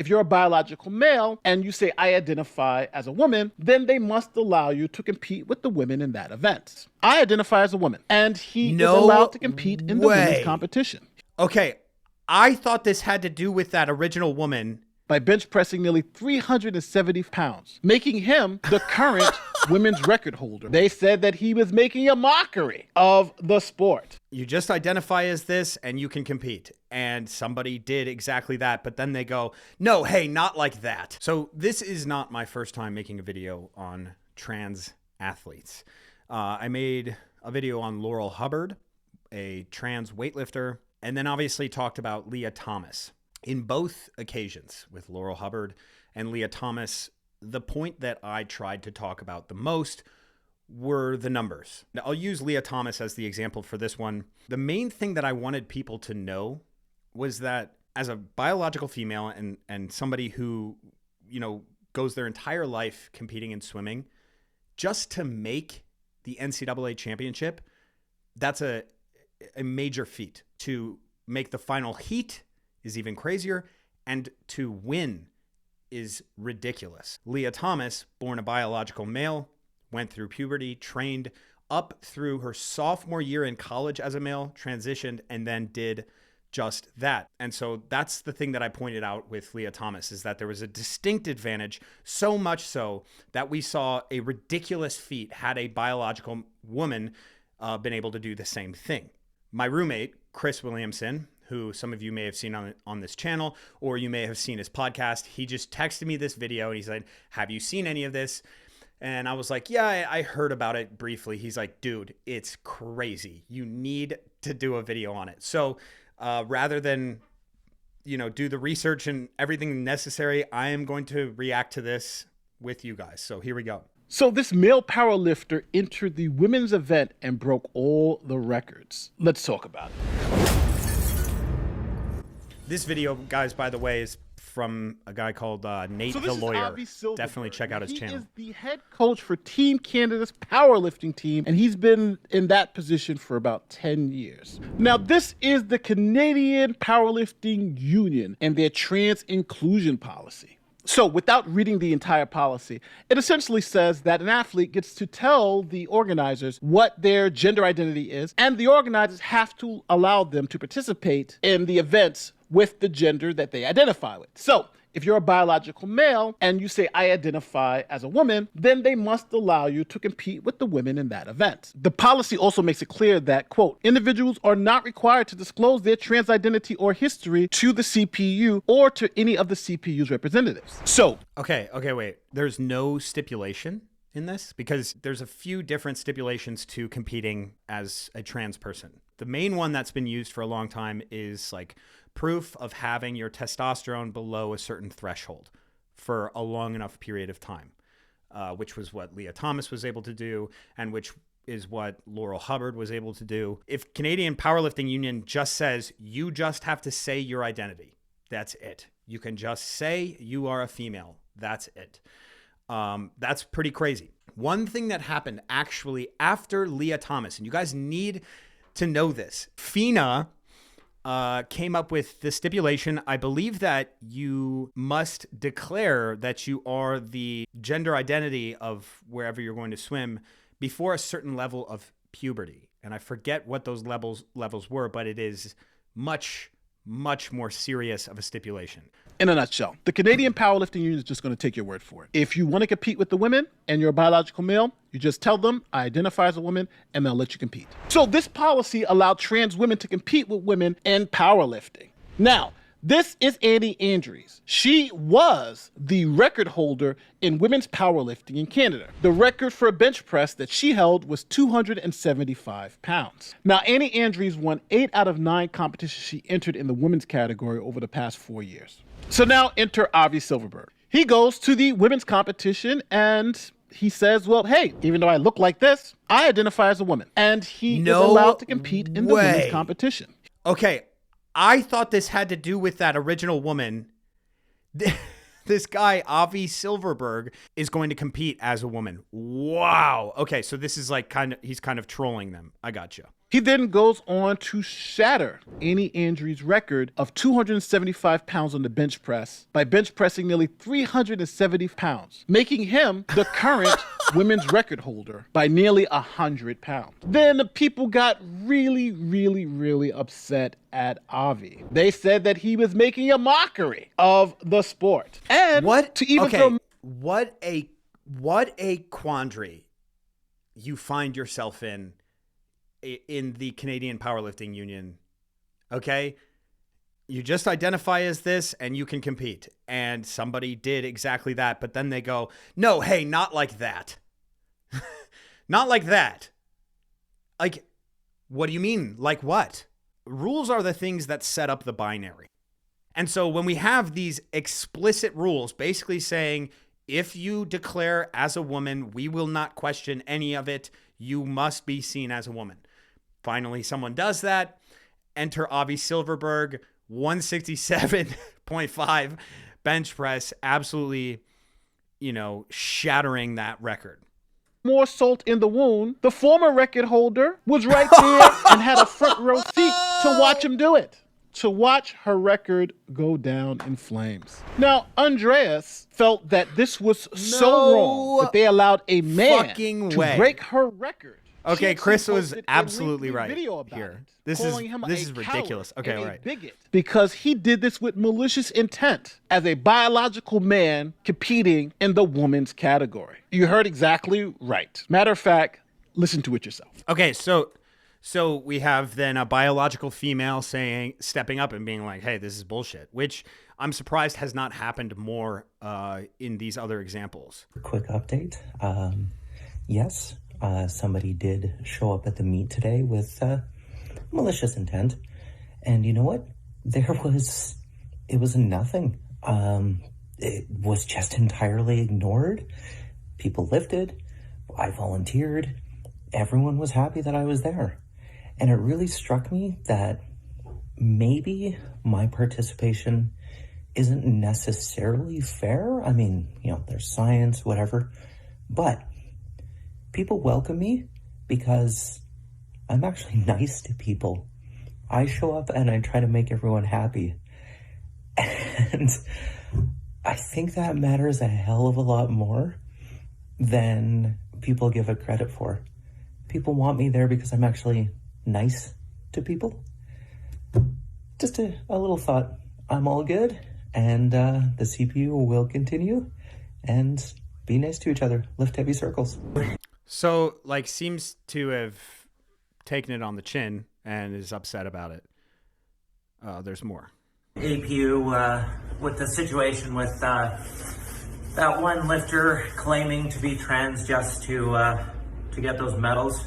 if you're a biological male and you say, I identify as a woman, then they must allow you to compete with the women in that event. I identify as a woman, and he is allowed to compete in the women's competition. Okay, I thought this had to do with that original woman. By bench pressing nearly 370 pounds, making him the current women's record holder. They said that he was making a mockery of the sport. You just identify as this and you can compete. And somebody did exactly that, but then they go, no, hey, not like that. So this is not my first time making a video on trans athletes. I made a video on Laurel Hubbard, a trans weightlifter, and then obviously talked about Leah Thomas. In both occasions with Laurel Hubbard and Leah Thomas, the point that I tried to talk about the most were the numbers. Now, I'll use Leah Thomas as the example for this one. The main thing that I wanted people to know was that as a biological female and somebody who, you know, goes their entire life competing in swimming, just to make the NCAA championship, that's a major feat. To make the final heat is even crazier, and to win is ridiculous. Leah Thomas, born a biological male, went through puberty, trained up through her sophomore year in college as a male, transitioned, and then did just that. And so that's the thing that I pointed out with Leah Thomas, is that there was a distinct advantage, so much so that we saw a ridiculous feat had a biological woman been able to do the same thing. My roommate, Chris Williamson, who some of you may have seen on this channel, or you may have seen his podcast, he just texted me this video and he said, have you seen any of this? And I was like, yeah, I heard about it briefly. He's like, dude, it's crazy. You need to do a video on it. So rather than, you know, do the research and everything necessary, I am going to react to this with you guys. So here we go. So this male powerlifter entered the women's event and broke all the records. Let's talk about it. This video, guys, by the way, is from a guy called Nate the Lawyer. Avi Silverberg. Definitely check out his channel. He is the head coach for Team Canada's powerlifting team, and he's been in that position for about 10 years. Now, this is the Canadian Powerlifting Union and their trans inclusion policy. So without reading the entire policy, it essentially says that an athlete gets to tell the organizers what their gender identity is, and the organizers have to allow them to participate in the events with the gender that they identify with. So if you're a biological male and you say, I identify as a woman, then they must allow you to compete with the women in that event. The policy also makes it clear that, quote, individuals are not required to disclose their trans identity or history to the CPU or to any of the CPU's representatives. So, Okay, wait. There's no stipulation in this, because there's a few different stipulations to competing as a trans person. The main one that's been used for a long time is like proof of having your testosterone below a certain threshold for a long enough period of time, which was what Leah Thomas was able to do, and which is what Laurel Hubbard was able to do. If Canadian Powerlifting Union just says you just have to say your identity, that's it. You can just say you are a female. That's it. That's pretty crazy. One thing that happened actually after Leah Thomas, and you guys need to know this, FINA came up with the stipulation. I believe that you must declare that you are the gender identity of wherever you're going to swim before a certain level of puberty. And I forget what those levels were, but it is much more serious of a stipulation. In a nutshell, the Canadian Powerlifting Union is just going to take your word for it. If you want to compete with the women and you're a biological male, you just tell them, I identify as a woman, and they'll let you compete. So this policy allowed trans women to compete with women in powerlifting. Now, this is Annie Andrews. She was the record holder in women's powerlifting in Canada. The record for a bench press that she held was 275 pounds. Now, Annie Andrews won 8 out of 9 competitions she entered in the women's category over the past 4 years. So now enter Avi Silverberg. He goes to the women's competition and he says, well, hey, even though I look like this, I identify as a woman. And he is allowed to compete in the women's competition. Okay, I thought this had to do with that original woman. This guy, Avi Silverberg, is going to compete as a woman. Wow. Okay, so this is like he's kind of trolling them. I gotcha. He then goes on to shatter Annie Andrews' record of 275 pounds on the bench press by bench pressing nearly 370 pounds, making him the current women's record holder by nearly 100 pounds. Then the people got really upset at Avi. They said that he was making a mockery of the sport. And what a quandary you find yourself in the Canadian Powerlifting Union. Okay? You just identify as this and you can compete. And somebody did exactly that, but then they go, no, hey, not like that. Not like that. Like, what do you mean? Like what? Rules are the things that set up the binary. And so when we have these explicit rules basically saying, if you declare as a woman, we will not question any of it. You must be seen as a woman. Finally, someone does that. Enter Avi Silverberg, 167.5 bench press, absolutely, shattering that record. More salt in the wound. The former record holder was right there and had a front row seat to watch him do it. To watch her record go down in flames. Now, Andreas felt that this was so wrong that they allowed a man to break her record. Okay, Chris was absolutely right here. This is ridiculous. Okay, all right. Bigot, because he did this with malicious intent as a biological man competing in the woman's category. You heard exactly right. Matter of fact, listen to it yourself. Okay, so we have then a biological female stepping up and being like, hey, this is bullshit, which I'm surprised has not happened more in these other examples. Quick update. Yes, somebody did show up at the meet today with malicious intent. And you know what? It was nothing. It was just entirely ignored. People lifted. I volunteered. Everyone was happy that I was there. And it really struck me that maybe my participation isn't necessarily fair. I mean, there's science, whatever. But people welcome me because I'm actually nice to people. I show up and I try to make everyone happy. And I think that matters a hell of a lot more than people give it credit for. People want me there because I'm actually nice to people. Just a little thought. I'm all good, and the CPU will continue, and be nice to each other. Lift heavy circles. So, seems to have taken it on the chin and is upset about it. There's more. APU with the situation with that one lifter claiming to be trans just to get those medals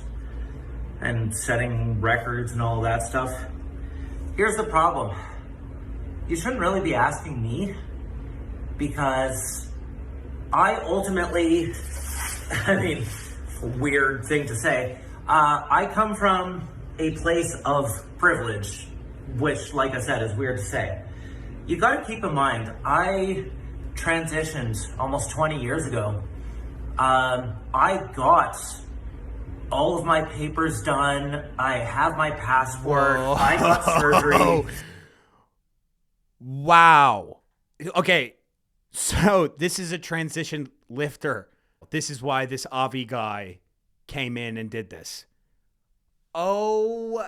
and setting records and all that stuff. Here's the problem. You shouldn't really be asking me, because I ultimately, weird thing to say, I come from a place of privilege, which, like I said, is weird to say. You gotta keep in mind, I transitioned almost 20 years ago. I got all of my papers done. I have my passport. Whoa. I got surgery. Wow. Okay, so this is a transition lifter. This is why this Avi guy came in and did this. Oh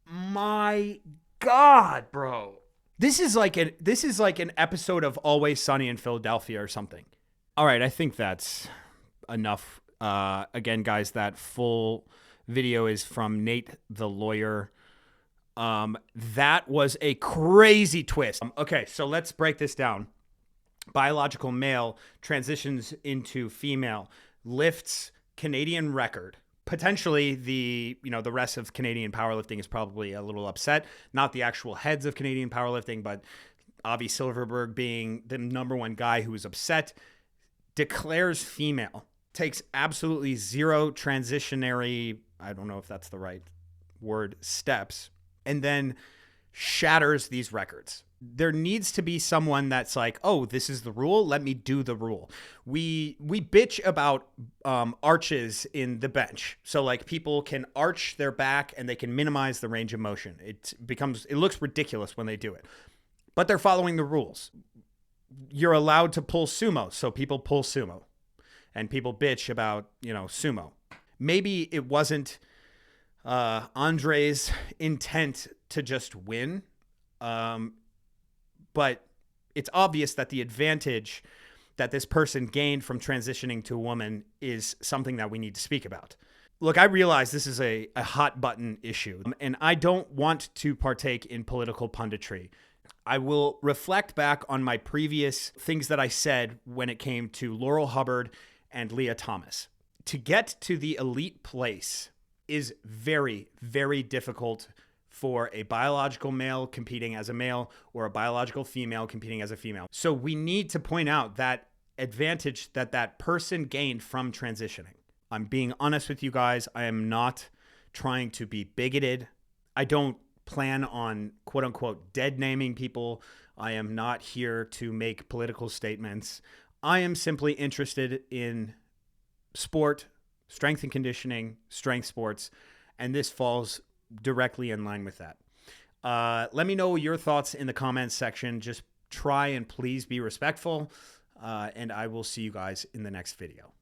my God, bro. This is like an episode of Always Sunny in Philadelphia or something. All right, I think that's enough. Again, guys, that full video is from Nate the Lawyer. That was a crazy twist. Okay, so let's break this down. Biological male transitions into female, lifts Canadian record. Potentially the rest of Canadian powerlifting is probably a little upset. Not the actual heads of Canadian powerlifting, but Avi Silverberg being the number one guy who is upset, declares female, takes absolutely zero transitionary, I don't know if that's the right word, steps, and then shatters these records. There needs to be someone that's like, oh, this is the rule. Let me do the rule. We bitch about arches in the bench. So like people can arch their back and they can minimize the range of motion. It looks ridiculous when they do it, but they're following the rules. You're allowed to pull sumo. So people pull sumo and people bitch about, sumo. Maybe it wasn't Andre's intent to just win. But it's obvious that the advantage that this person gained from transitioning to a woman is something that we need to speak about. Look, I realize this is a hot button issue, and I don't want to partake in political punditry. I will reflect back on my previous things that I said when it came to Laurel Hubbard and Leah Thomas. To get to the elite place is very, very difficult for a biological male competing as a male or a biological female competing as a female. So we need to point out that advantage that that person gained from transitioning. I'm being honest with you guys. I am not trying to be bigoted. I don't plan on quote unquote dead naming people. I am not here to make political statements. I am simply interested in sport, strength and conditioning, strength sports, and this falls directly in line with that. Let me know your thoughts in the comments section. Just try and please be respectful, and I will see you guys in the next video.